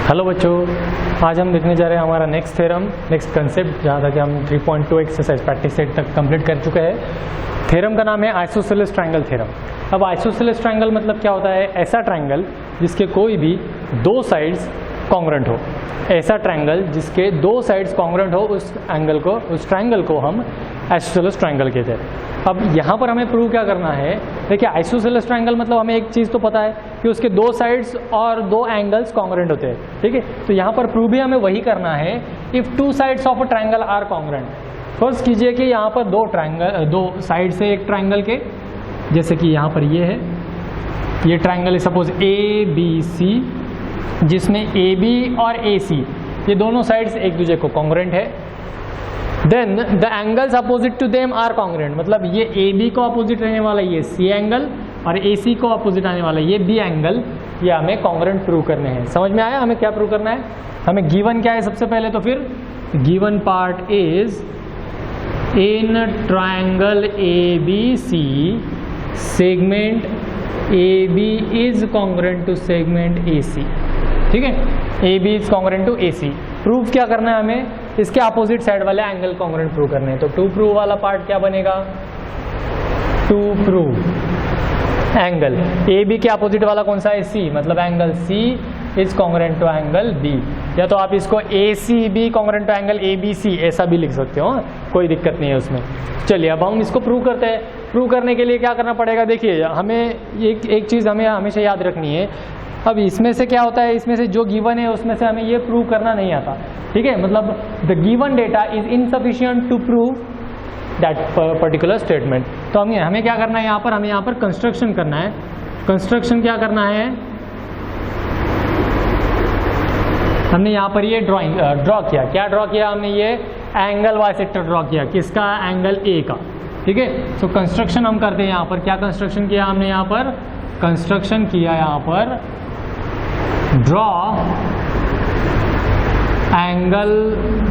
Hello बच्चों, आज हम देखने जा रहे हैं हमारा नेक्स्ट थ्योरम, नेक्स्ट कंसेप्ट, जहाँ तक हम 3.2 एक्सरसाइज प्रैक्टिस सेट तक कंप्लीट कर चुके हैं। थ्योरम का नाम है आइसोसेलेस ट्रायंगल थ्योरम। अब आइसोसेलेस ट्रायंगल मतलब क्या होता है? ऐसा ट्रायंगल जिसके कोई भी दो साइड्स कॉन्ग्रुएंट हो। ऐसा ट्रायंगल जिसके दो साइड्स कॉन्ग्रुएंट हो, उस ट्रायंगल को हम आइसोसेलेस ट्रायंगल कहते हैं। अब यहाँ पर हमें प्रूव क्या करना है? देखिए, आइसोसेलेस ट्रायंगल मतलब हमें एक चीज़ तो पता है कि उसके दो साइड्स और दो एंगल्स कॉन्ग्रुएंट होते हैं, ठीक है। तो यहाँ पर प्रूव भी हमें वही करना है, if two sides of a triangle are congruent. First कीजिए कि यहाँ पर दो साइड से एक ट्रायंगल के, जैसे कि यहाँ पर ये है, ये ट्रायंगल है सपोज ए बी सी, जिसमें ए बी और ए सी ये दोनों साइड्स एक दूसरे को कॉन्ग्रुएंट है। Then the angles opposite to them are congruent, मतलब ये ए बी को अपोजिट रहने वाला ये सी एंगल और ए सी को अपोजिट आने वाला ये बी एंगल, ये हमें कॉन्ग्रुएंट प्रूव करने हैं। समझ में आया हमें क्या प्रूव करना है? हमें गिवन क्या है सबसे पहले? तो फिर given part is in triangle A B C segment A B is congruent to segment A C, ठीक है। A B is congruent to A C. Proof क्या करना है हमें? इसके अपोजिट साइड वाले एंगल कॉन्ग्रुएंट प्रूव करने हैं। तो टू प्रूव वाला पार्ट क्या बनेगा? To prove angle A B के अपोजिट वाला कौन सा है? सी, मतलब angle C is congruent to angle B. या तो आप इसको A C B congruent to angle A B C ऐसा भी लिख सकते हो, कोई दिक्कत नहीं है उसमें। चलिए अब हम इसको प्रूव करते हैं। प्रूव करने के लिए क्या करना पड़ेगा? देखिए, हमें एक चीज़ हमें हमेशा याद रखनी है। अब इसमें से क्या होता है, इसमें से जो गिवन है उसमें से हमें ये प्रूव करना नहीं आता, ठीक है। मतलब the given data is insufficient to prove that particular statement. तो हमें क्या करना है? हमें यहाँ पर कंस्ट्रक्शन करना है। कंस्ट्रक्शन क्या करना है? हमने यहाँ पर ये ड्रॉ किया। क्या ड्रॉ किया हमने? ये एंगल बाइसेक्टर ड्रॉ किया। किसका? एंगल ए का, ठीक है। तो कंस्ट्रक्शन हम करते हैं यहाँ पर। क्या कंस्ट्रक्शन किया हमने यहाँ पर? कंस्ट्रक्शन किया यहाँ पर ड्रॉ एंगल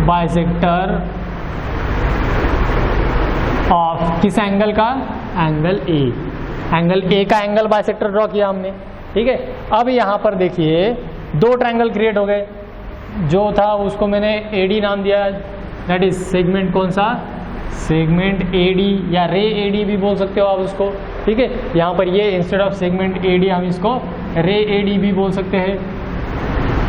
बाइसेक्टर ऑफ, किस एंगल का? Angle A. एंगल ए का एंगल बाइसेक्टर ड्रॉ किया हमने, ठीक है। अब यहाँ पर देखिए दो ट्रायंगल क्रिएट हो गए। जो था उसको मैंने एडी नाम दिया, दैट इज सेगमेंट कौन सा? सेगमेंट एडी, या रे एडी भी बोल सकते हो आप उसको, ठीक है। यहाँ पर ये इंस्टेड ऑफ सेगमेंट एडी हम इसको रे एडी भी बोल सकते हैं,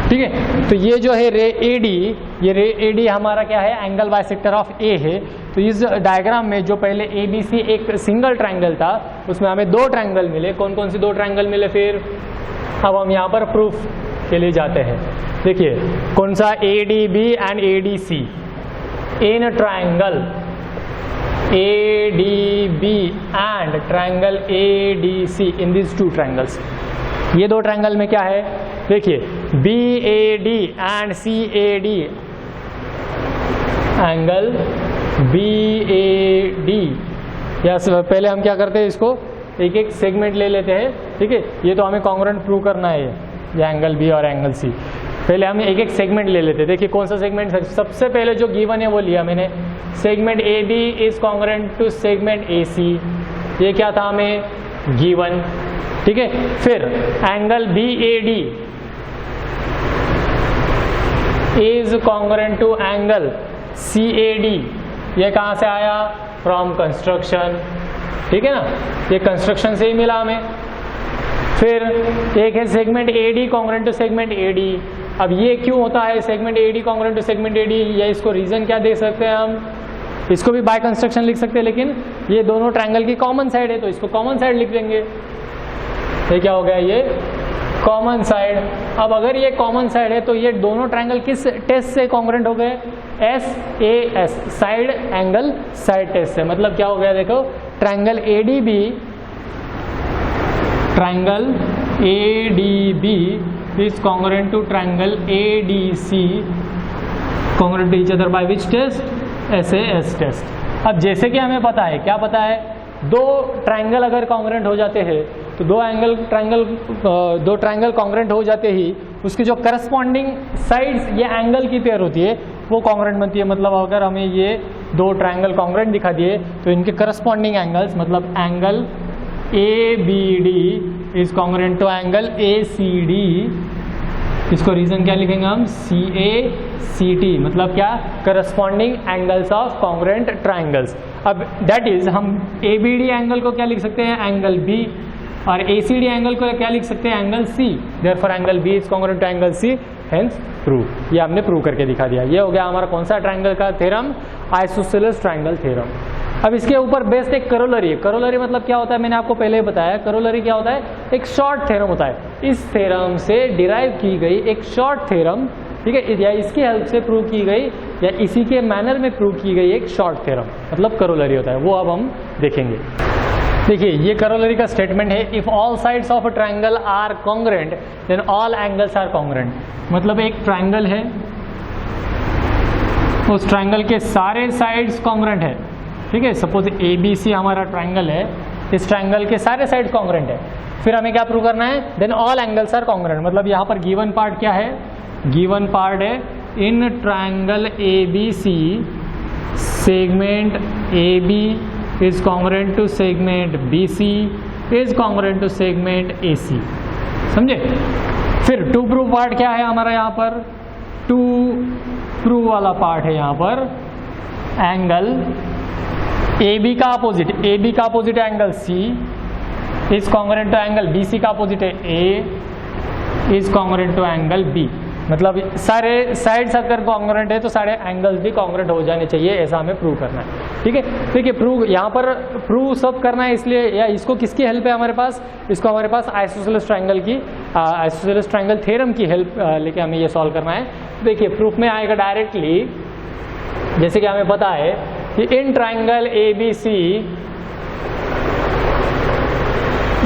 ठीक है। तो ये जो है रे एडी, ये रे एडी हमारा क्या है? एंगल बाइसेक्टर ऑफ ए है। तो इस डायग्राम में जो पहले ए बी सी एक सिंगल ट्रायंगल था, उसमें हमें दो ट्रायंगल मिले। कौन कौन से दो ट्रायंगल मिले? फिर अब हम यहाँ पर प्रूफ के लिए जाते हैं। देखिए कौन सा? A D B and A D C in triangle A D B and triangle A D C, in this two triangles. ये दो ट्रायंगल में क्या है? देखिए B A D and C A D, angle B A D. या पहले हम क्या करते हैं? इसको एक एक सेगमेंट ले लेते हैं, ठीक है। ये तो हमें कॉन्ग्रुएंट प्रूव करना है, ये एंगल बी और एंगल सी। पहले हम एक एक सेगमेंट ले लेते हैं। देखिए कौन सा सेगमेंट? सबसे पहले जो गिवन है वो लिया मैंने, segment A B is congruent to segment A C. ये क्या था हमें? गिवन, ठीक है। फिर angle B A D is congruent to angle C A D. ये कहाँ से आया? फ्रॉम कंस्ट्रक्शन, ठीक है ना। ये कंस्ट्रक्शन से ही मिला हमें। फिर एक है segment A D congruent to segment A D. अब ये क्यों होता है segment A D congruent to segment A D? या इसको रीजन क्या दे सकते हैं हम? इसको भी बाय कंस्ट्रक्शन लिख सकते हैं, लेकिन ये दोनों ट्रायंगल की कॉमन साइड है तो इसको कॉमन साइड लिख देंगे। ये क्या हो गया? ये कॉमन साइड। अब अगर ये कॉमन साइड है तो ये दोनों ट्रायंगल किस टेस्ट से कॉन्ग्रुएंट हो गए? S A S, side angle side test से। मतलब क्या हो गया? देखो triangle A D B, triangle A D B is congruent to triangle A D C, congruent to each other by which test? S A S test. अब जैसे कि हमें पता है, क्या पता है? दो ट्रायंगल अगर कॉन्ग्रुएंट हो जाते हैं तो दो ट्रायंगल कॉन्ग्रुएंट हो जाते ही उसकी जो करस्पॉन्डिंग साइड्स, ये एंगल की पेयर होती है, वो कॉन्ग्रुएंट बनती है। मतलब अगर हमें ये दो ट्रायंगल कॉन्ग्रुएंट दिखा दिए तो इनके करस्पॉन्डिंग एंगल्स, मतलब angle A B D is congruent to angle A C D इसको रीजन क्या लिखेंगे हम, CACT, मतलब क्या, corresponding angles of congruent triangles. अब दैट इज हम ABD एंगल को क्या लिख सकते हैं, एंगल B, और ACD एंगल को क्या लिख सकते हैं, angle C। Therefore angle B is congruent to angle C, hence prove. ये हमने प्रूव करके दिखा दिया। ये हो गया हमारा कौन सा ट्राइंगल का थ्योरम, आइसोसेलेस ट्राइंगल थ्योरम। अब इसके ऊपर बेस्ड एक करोलरी है। करोलरी मतलब क्या होता है, मैंने आपको पहले ही बताया। करोलरी क्या होता है, एक शॉर्ट थ्योरम होता है। इस थ्योरम से डिराइव की गई एक शॉर्ट थ्योरम, ठीक है, या इसकी हेल्प से प्रूव की गई या इसी के मैनर में प्रूव की गई एक शॉर्ट थ्योरम, मतलब करोलरी होता है। वो अब हम देखेंगे। देखिए ये करोलरी का स्टेटमेंट है, if all sides of a triangle are congruent then all angles are congruent. मतलब एक ट्राइंगल है, उस ट्राइंगल के सारे साइड्स कॉन्ग्रुएंट है, ठीक है। सपोज ABC हमारा ट्राइंगल है, इस ट्राइंगल के सारे साइड्स कॉन्ग्रुएंट है। फिर हमें क्या प्रूव करना है, then all angles are congruent. मतलब यहाँ पर गिवन पार्ट क्या है, गिवन पार्ट है इन triangle ABC segment AB is congruent to segment BC is congruent to segment AC। समझे। फिर टू प्रूव पार्ट क्या है हमारा, यहाँ पर टू प्रूव वाला पार्ट है यहाँ पर एंगल AB का अपोजिट, AB का अपोजिट है angle C is congruent to angle BC का अपोजिट है A is congruent to angle B। मतलब सारे साइड्स अगर कॉन्ग्रुएंट है तो सारे एंगल्स भी कॉन्ग्रुएंट हो जाने चाहिए, ऐसा हमें प्रूव करना है, ठीक है। देखिए प्रूव यहाँ पर प्रूव सब करना है, इसलिए या इसको किसकी हेल्प है हमारे पास, इसको हमारे पास आइसोसेलेस ट्राइंगल की आइसोसेलेस ट्राइंगल थ्योरम की हेल्प लेके हमें ये सॉल्व करना है। देखिए प्रूफ में आएगा डायरेक्टली, जैसे कि हमें पता है कि in triangle ABC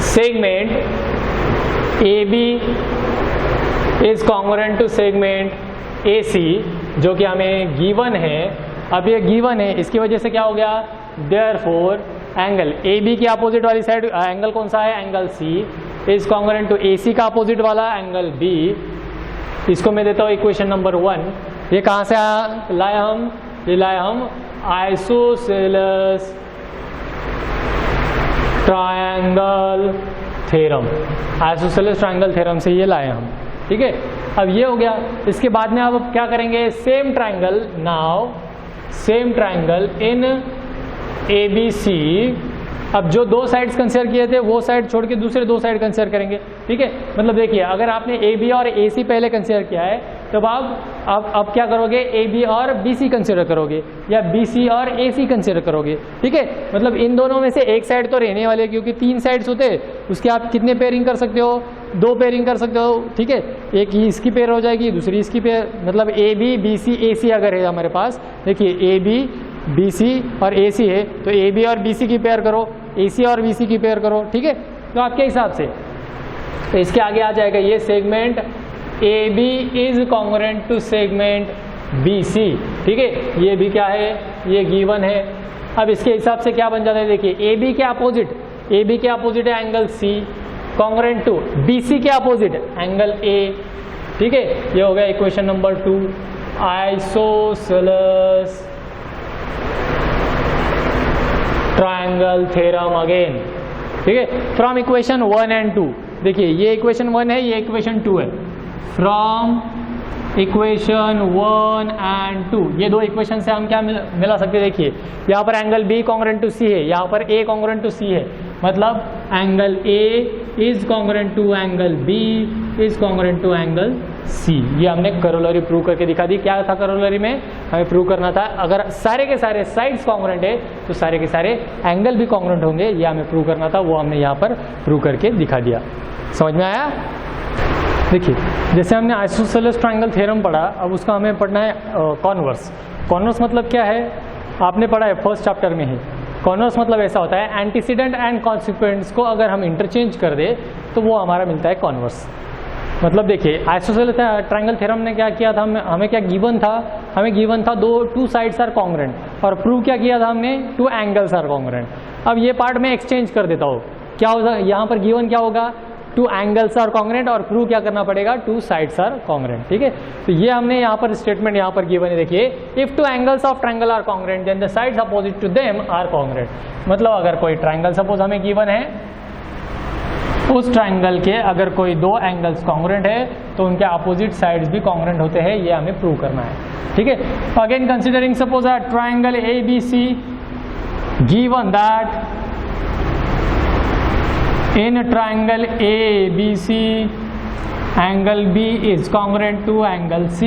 segment AB is congruent to segment AC, जो कि हमें गिवन है। अब ये गिवन है, इसकी वजह से क्या हो गया, देयरफॉर एंगल AB की अपोजिट वाली साइड एंगल कौन सा है, angle C is congruent to AC का अपोजिट वाला एंगल B। इसको मैं देता हूँ इक्वेशन नंबर 1। ये कहाँ से लाए हम, ये लाए हम isosceles triangle theorem, isosceles triangle theorem से ये लाए हम, ठीक है। अब ये हो गया। इसके बाद में अब क्या करेंगे, same triangle, now same triangle in ABC। अब जो दो साइड्स कंसीडर किए थे वो साइड छोड़ के दूसरे दो साइड कंसीडर करेंगे, ठीक है। मतलब देखिए अगर आपने AB और AC पहले कंसीडर किया है तब आप अब क्या करोगे, AB और BC कंसीडर करोगे या BC और AC कंसीडर करोगे, ठीक है। मतलब इन दोनों में से एक साइड तो रहने वाले, क्योंकि तीन साइड्स होते हैं, उसके आप कितने पेयरिंग कर सकते हो, दो पेयरिंग कर सकते हो, ठीक है। एक ही इसकी पेयर हो जाएगी, दूसरी इसकी पेयर, मतलब AB BC AC अगर है हमारे पास, देखिए AB BC और AC है तो AB और BC की पेयर करो, AC और BC की पेयर करो, ठीक है। तो आपके हिसाब से तो इसके आगे आ जाएगा ये segment AB is congruent to segment BC, ठीक है। ये भी क्या है, ये गिवन है। अब इसके हिसाब से क्या बन जाता है, देखिए AB के अपोजिट है angle C congruent to BC के अपोजिट एंगल A, ठीक है। ये हो गया equation number 2, isosceles triangle theorem again, ठीक है, फ्रॉम इक्वेशन 1 एंड 2। देखिए ये इक्वेशन 1 है, ये इक्वेशन 2 है। फ्रॉम इक्वेशन 1 एंड 2, ये दो इक्वेशन से हम क्या मिला सकते हैं, देखिए यहाँ पर angle B congruent to C है, यहाँ पर A कॉन्ग्रुएंट टू C है, मतलब angle A is congruent to angle B is congruent to angle C। ये हमने करोलरी प्रूव करके दिखा दी। क्या था करोलरी में, हमें प्रूव करना था अगर सारे के सारे साइड्स कॉन्ग्रुएंट है तो सारे के सारे एंगल भी कॉन्ग्रुएंट होंगे, ये हमें प्रूव करना था, वो हमने यहाँ पर प्रूव करके दिखा दिया। समझ में आया। देखिए जैसे हमने आइसोसेलेस ट्रायंगल थ्योरम पढ़ा, अब उसका हमें पढ़ना है कॉन्वर्स। कॉन्वर्स मतलब क्या है, आपने पढ़ा है फर्स्ट चैप्टर में ही। कॉन्वर्स मतलब ऐसा होता है एंटीसीडेंट एंड कॉन्सिक्वेंस को अगर हम इंटरचेंज कर दे तो वो हमारा मिलता है कॉन्वर्स। मतलब देखिए आइसोसेलेस ट्रायंगल थ्योरम ने क्या किया था, हमें क्या गिवन था, हमें गिवन था टू साइड्स आर कॉन्ग्रुएंट, और प्रूव क्या किया था हमने, टू एंगल्स आर कॉन्ग्रुएंट। अब ये पार्ट में एक्सचेंज कर देता हूँ, क्या होगा यहाँ पर गिवन क्या होगा, टू एंगल्स आर कॉन्ग्रुएंट, और प्रूव क्या करना पड़ेगा, टू साइड्स आर कॉन्ग्रुएंट, ठीक है। तो ये हमने यहाँ पर स्टेटमेंट यहाँ पर गिवन है, देखिए if two angles of triangle are congruent then the sides opposite to them are congruent. मतलब अगर कोई ट्रायंगल सपोज हमें गिवन है उस ट्राइंगल के अगर कोई दो एंगल्स कॉन्ग्रुएंट है तो उनके अपोजिट साइड्स भी कॉन्ग्रुएंट होते हैं, ये हमें प्रूव करना है। ठीक है, again considering suppose a triangle ABC given that in triangle ABC angle B is congruent to angle C।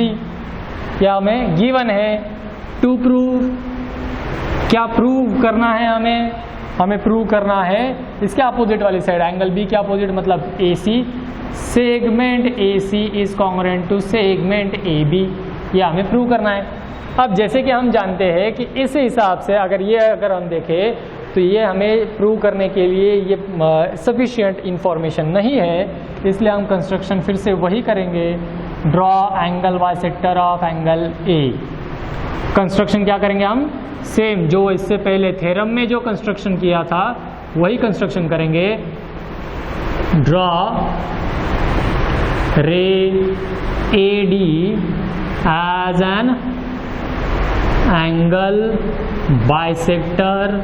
यह हमें गिवन है। टू प्रूव, क्या प्रूव करना है हमें प्रूव करना है इसके अपोजिट वाली साइड, एंगल B के अपोजिट मतलब AC, segment AC is congruent to segment AB, ये हमें प्रूव करना है। अब जैसे कि हम जानते हैं कि इस हिसाब से अगर हम देखें तो ये हमें प्रूव करने के लिए ये सफिशिएंट इंफॉर्मेशन नहीं है, इसलिए हम कंस्ट्रक्शन फिर से वही करेंगे, draw angle bisector of angle A। Construction क्या करेंगे हम, सेम जो इससे पहले थ्योरम में जो कंस्ट्रक्शन किया था वही कंस्ट्रक्शन करेंगे। Draw ray AD as an angle bisector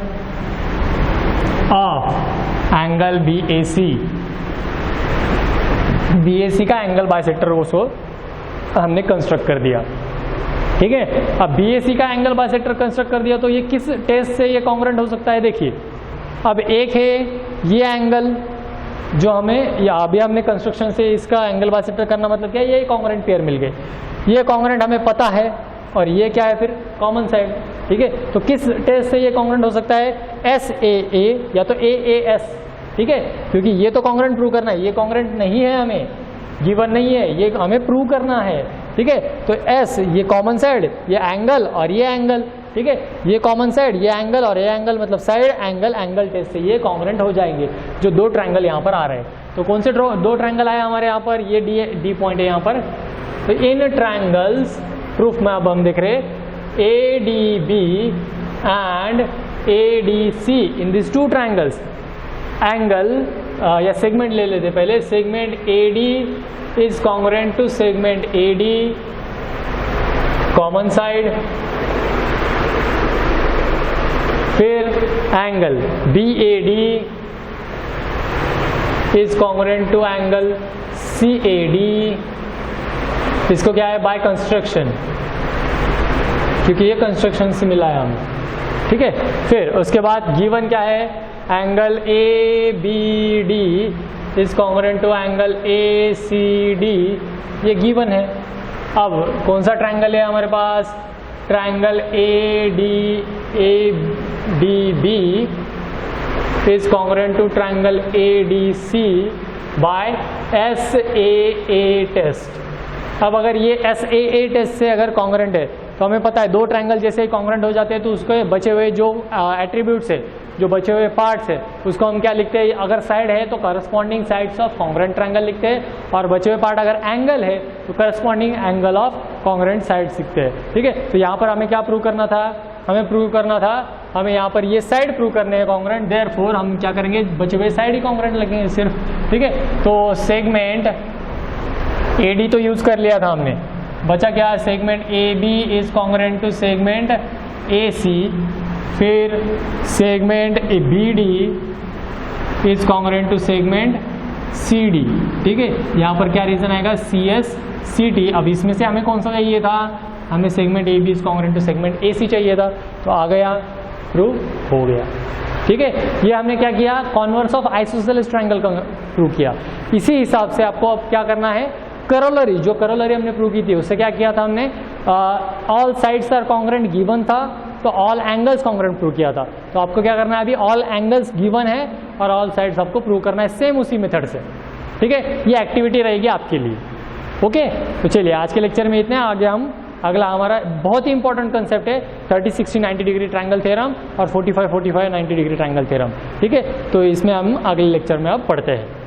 of angle BAC का एंगल बाइसेक्टर उसको हमने कंस्ट्रक्ट कर दिया। ठीक है, अब BAC का एंगल बाइसेक्टर कंस्ट्रक्ट कर दिया तो ये किस टेस्ट से ये कॉन्ग्रुएंट हो सकता है, देखिए अब एक है ये एंगल जो हमें या अभी हमने कंस्ट्रक्शन से इसका एंगल बाइसेक्टर करना मतलब क्या है, ये कॉन्ग्रुएंट पेयर मिल गए, ये कॉन्ग्रुएंट हमें पता है और ये क्या है फिर कॉमन साइड। ठीक है, तो किस टेस्ट से ये कॉन्ग्रुएंट हो सकता है, SAA या तो AAS। ठीक है, क्योंकि ये तो कॉन्ग्रुएंट प्रूव करना है, ये कॉन्ग्रुएंट नहीं है, हमें गिवन नहीं है, ये हमें प्रूव करना है। ठीक है, तो S ये कॉमन साइड, ये एंगल और ये एंगल। ठीक है, ये कॉमन साइड, ये एंगल और ये एंगल मतलब साइड एंगल टेस्ट से ये कॉन्ग्रुएंट हो जाएंगे जो दो ट्राइंगल यहाँ पर आ रहे हैं। तो कौन से दो ट्राइंगल आए हमारे यहाँ पर, ये D पॉइंट है यहाँ पर। तो इन ट्राइंगल्स प्रूफ में अब हम देख रहे ADB and ADC in this two triangles angle या सेगमेंट ले लेते पहले, segment AD is congruent to segment AD common side, फिर angle BAD is congruent to angle CAD, इसको क्या है बाय कंस्ट्रक्शन, क्योंकि ये कंस्ट्रक्शन से मिला है हमें। ठीक है, फिर उसके बाद गिवन क्या है, angle ABD is congruent to angle ACD, ये गिवन है। अब कौन सा ट्राइंगल है हमारे पास, triangle ADB is congruent to triangle ADC by SAA test. अब अगर ये SAA टेस्ट से अगर कॉन्ग्रुएंट है तो हमें पता है दो ट्राइंगल जैसे ही कॉन्ग्रुएंट हो जाते हैं तो उसके बचे हुए जो एट्रीब्यूट्स है, जो बचे हुए पार्ट्स है, उसको हम क्या लिखते हैं, अगर साइड है तो corresponding sides of congruent triangle लिखते हैं, और बचे हुए पार्ट अगर एंगल है तो corresponding angle of congruent sides लिखते हैं। ठीक है, तो यहाँ पर हमें क्या प्रूव करना था, हमें यहाँ पर ये साइड प्रूव करने हैं कॉन्ग्रुएंट, देयरफॉर हम क्या करेंगे, बचे हुए साइड ही कॉन्ग्रुएंट लगेंगे सिर्फ। ठीक है, तो सेगमेंट AD तो यूज कर लिया था हमने, बचा क्या, segment AB is congruent to segment AC, फिर segment BD is congruent to segment CD। ठीक है, यहाँ पर क्या रीजन आएगा, CS CT। अब इसमें से हमें कौन सा चाहिए था, हमें segment AB is congruent to segment AC चाहिए था, तो आ गया, प्रूव हो गया। ठीक है, ये हमने क्या किया, कॉन्वर्स ऑफ आइसोसेलेस ट्रायंगल का प्रूव किया। इसी हिसाब से आपको अब क्या करना है, करोलरी, जो करोलरी हमने प्रूव की थी उससे क्या किया था हमने, all sides are congruent given था तो ऑल एंगल्स कॉन्ग्रुएंट प्रूव किया था। तो आपको क्या करना है, अभी ऑल एंगल्स गिवन है और ऑल साइड्स आपको प्रूव करना है सेम उसी मेथड से। ठीक है, ये एक्टिविटी रहेगी आपके लिए। ओके, तो चलिए आज के लेक्चर में इतने, आगे हम अगला हमारा बहुत ही इंपॉर्टेंट कंसेप्ट है 30, 60, 90 डिग्री ट्रायंगल थ्योरम और 45, 45, 90 डिग्री ट्रायंगल थ्योरम। ठीक है, तो इसमें हम अगले लेक्चर में अब पढ़ते हैं।